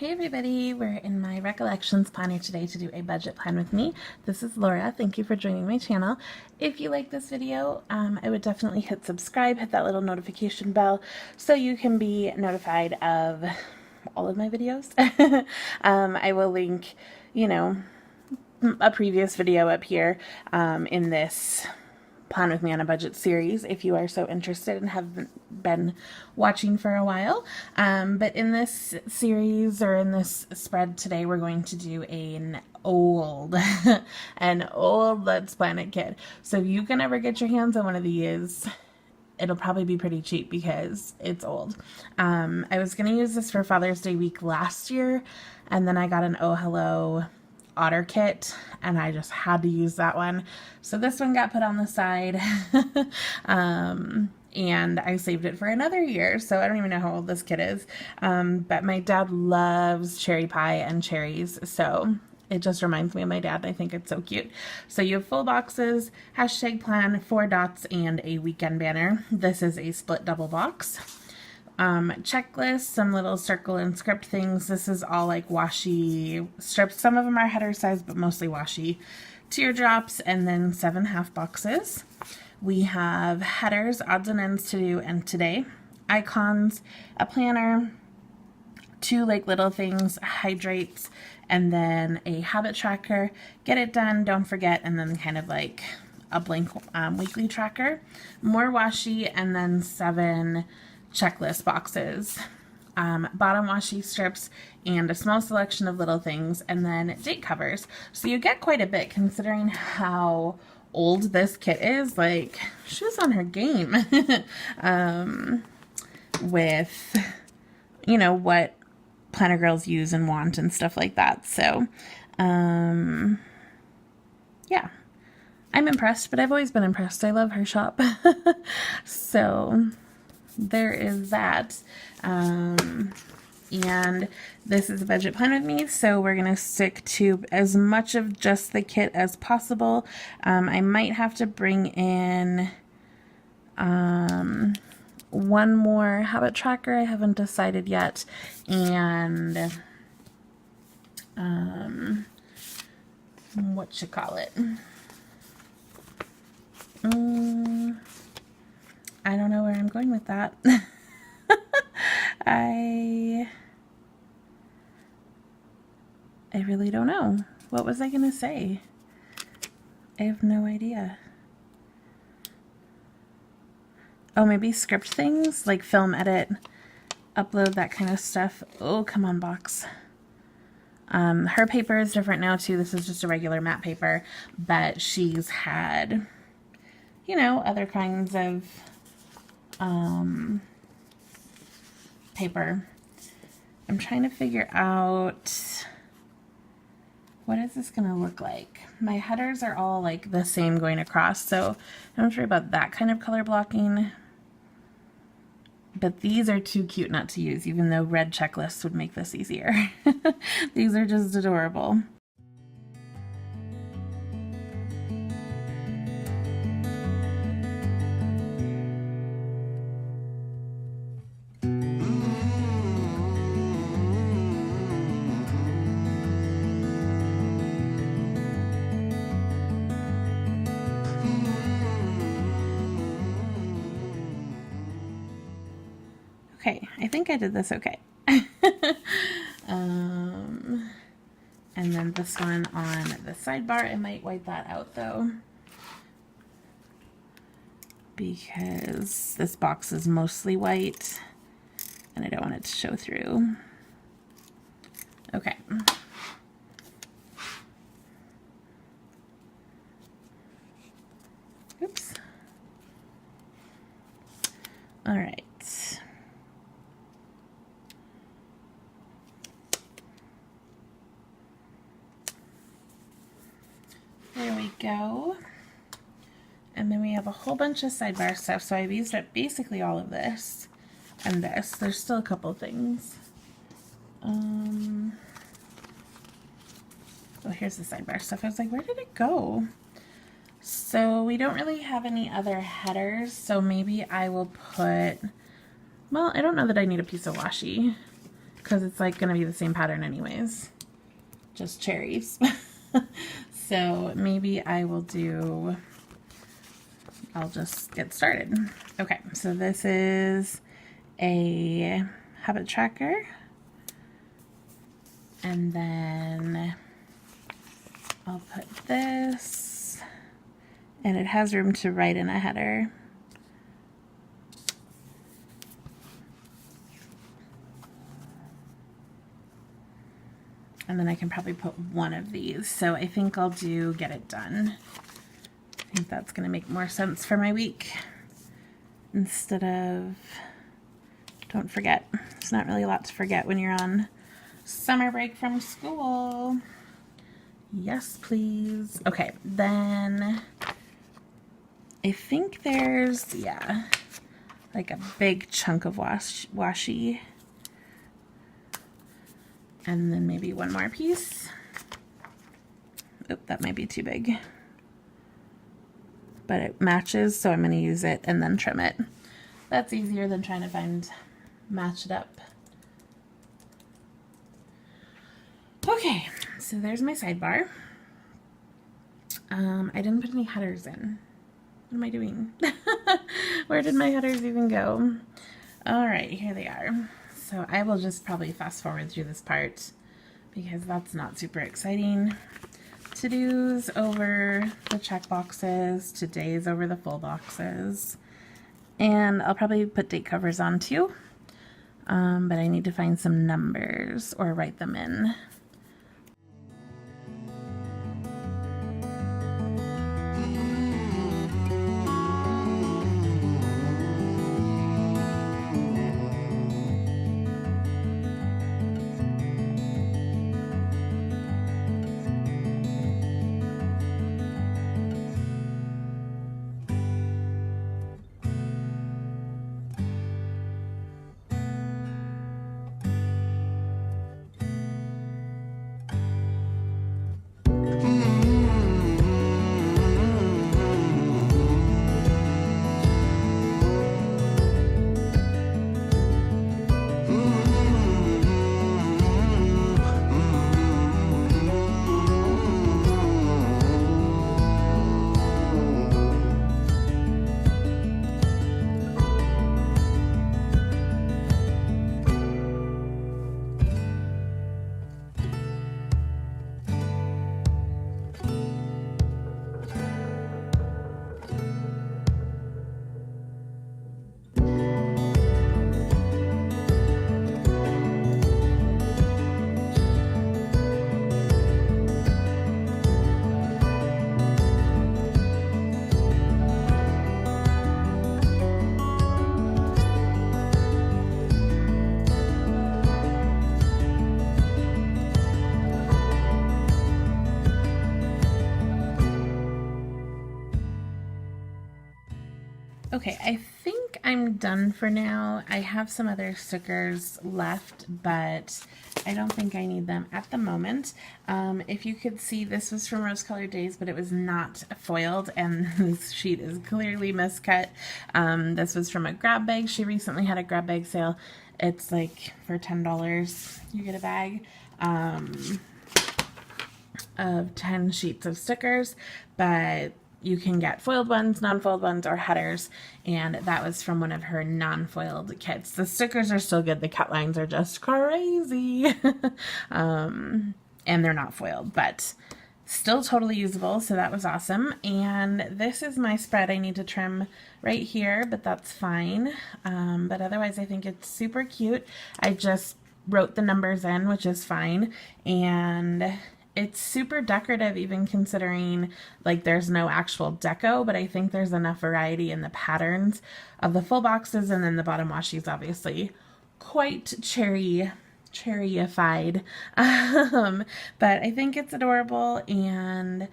Hey everybody, we're in my recollections planner today to do a budget plan with me. This is Laura. Thank you for joining my channel. If you like this video, I would definitely hit subscribe, hit that little notification bell so you can be notified of all of my videos. I will link, a previous video up here in this Plan With Me on a Budget series if you are so interested and have been watching for a while. But in this series, or in this spread today, we're going to do an old Let's Plan It kit. So if you can ever get your hands on one of these, it'll probably be pretty cheap because it's old. I was going to use this for Father's Day week last year, and then I got an Oh Hello otter kit and I just had to use that one. So this one got put on the side and I saved it for another year. So I don't even know how old this kit is. But my dad loves cherry pie and cherries. So it just reminds me of my dad. I think it's so cute. So you have full boxes, hashtag plan, 4 dots, and a weekend banner. This is a split double box. Checklist, some little circle and script things. This is all like washi strips. Some of them are header size, but mostly washi. Teardrops, and then 7 half boxes. We have headers, odds and ends to do and today. Icons, a planner, 2 like little things, hydrates, and then a habit tracker. Get it done, don't forget, and then kind of like a blank weekly tracker. More washi, and then 7 checklist boxes, bottom washi strips, and a small selection of little things, and then date covers. So you get quite a bit considering how old this kit is. Like, she was on her game with, what planner girls use and want and stuff like that. So, yeah. I'm impressed, but I've always been impressed. I love her shop. So there is that. And this is a budget plan with me, so we're gonna stick to as much of just the kit as possible. I might have to bring in one more habit tracker. I haven't decided yet. And what you call it? I don't know where I'm going with that. I really don't know. What was I going to say? I have no idea. Oh, maybe script things, like film, edit, upload, that kind of stuff. Oh, come on, box. Her paper is different now, too. This is just a regular matte paper, but she's had, other kinds of paper. I'm trying to figure out, what is this gonna look like? My headers are all like the same going across, so I'm not sure about that kind of color blocking. But these are too cute not to use, even though red checklists would make this easier. These are just adorable. Okay, I think I did this okay. And then this one on the sidebar, I might wipe that out though, because this box is mostly white and I don't want it to show through. Okay. Oops. All right. There we go. And then we have a whole bunch of sidebar stuff. So I've used up basically all of this and this. There's still a couple things. Oh, here's the sidebar stuff. I was like, where did it go? So we don't really have any other headers. So maybe I will put, well, I don't know that I need a piece of washi. because it's like going to be the same pattern anyways, just cherries. So maybe I'll just get started. Okay, so this is a habit tracker, and then I'll put this, and it has room to write in a header. And then I can probably put one of these. So I think I'll do get it done. I think that's going to make more sense for my week instead of don't forget. It's not really a lot to forget when you're on summer break from school. Yes, please. Okay, then I think there's, yeah, like a big chunk of washi. And then maybe one more piece. Oop, that might be too big. But it matches, so I'm going to use it and then trim it. That's easier than trying to match it up. Okay, so there's my sidebar. I didn't put any headers in. What am I doing? Where did my headers even go? All right, here they are. So I will just probably fast forward through this part because that's not super exciting. To-dos over the check boxes, today's over the full boxes. And I'll probably put date covers on too, but I need to find some numbers or write them in. Okay, I think I'm done for now. I have some other stickers left, but I don't think I need them at the moment. If you could see, this was from Rose Colored Days, but it was not foiled, and this sheet is clearly miscut. This was from a grab bag. She recently had a grab bag sale. It's like for $10, you get a bag of 10 sheets of stickers, but you can get foiled ones, non-foiled ones, or headers, and that was from one of her non-foiled kits. The stickers are still good. The cut lines are just crazy. And they're not foiled, but still totally usable, so that was awesome. And this is my spread. I need to trim right here, but that's fine. But otherwise, I think it's super cute. I just wrote the numbers in, which is fine, and it's super decorative, even considering like there's no actual deco, but I think there's enough variety in the patterns of the full boxes, and then the bottom washi is obviously quite cherryified. But I think it's adorable, and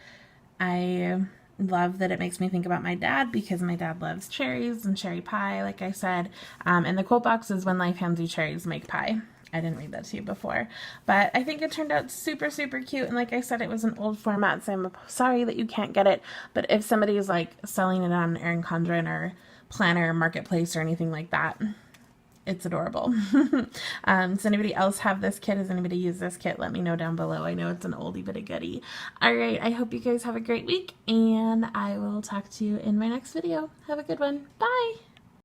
I love that it makes me think about my dad, because my dad loves cherries and cherry pie, like I said. And the quote box is "When life hands you cherries, make pie." I didn't read that to you before, but I think it turned out super, super cute. And like I said, it was an old format, so I'm sorry that you can't get it. But if somebody is like selling it on Erin Condren or Planner Marketplace or anything like that, It's adorable. Does anybody else have this kit? Does anybody use this kit? Let me know down below. I know it's an oldie but a goodie. All right, I hope you guys have a great week, and I will talk to you in my next video. Have a good one. Bye.